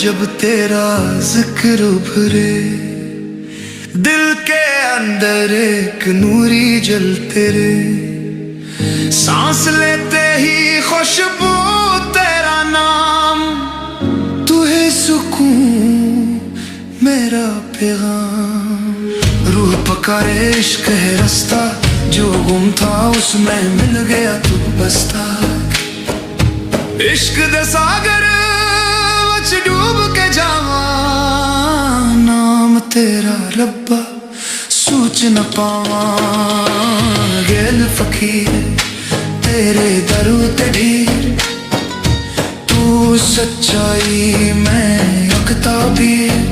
जब तेरा जिक्र उभरे, दिल के अंदर एक नूरी जलते रे। सांस लेते ही खुशबू तेरा नाम, तू है सुकून मेरा पैगाम। रूह पकाए इश्क है रास्ता, जो गुम था उसमें मिल गया तू बसता। इश्क दे सागर वच डूब के जावा, नाम तेरा रब्बा सूच न पावा। गेल फकीर तेरे दरू ते ढीर, तू सच्चाई मैं अकताबीर।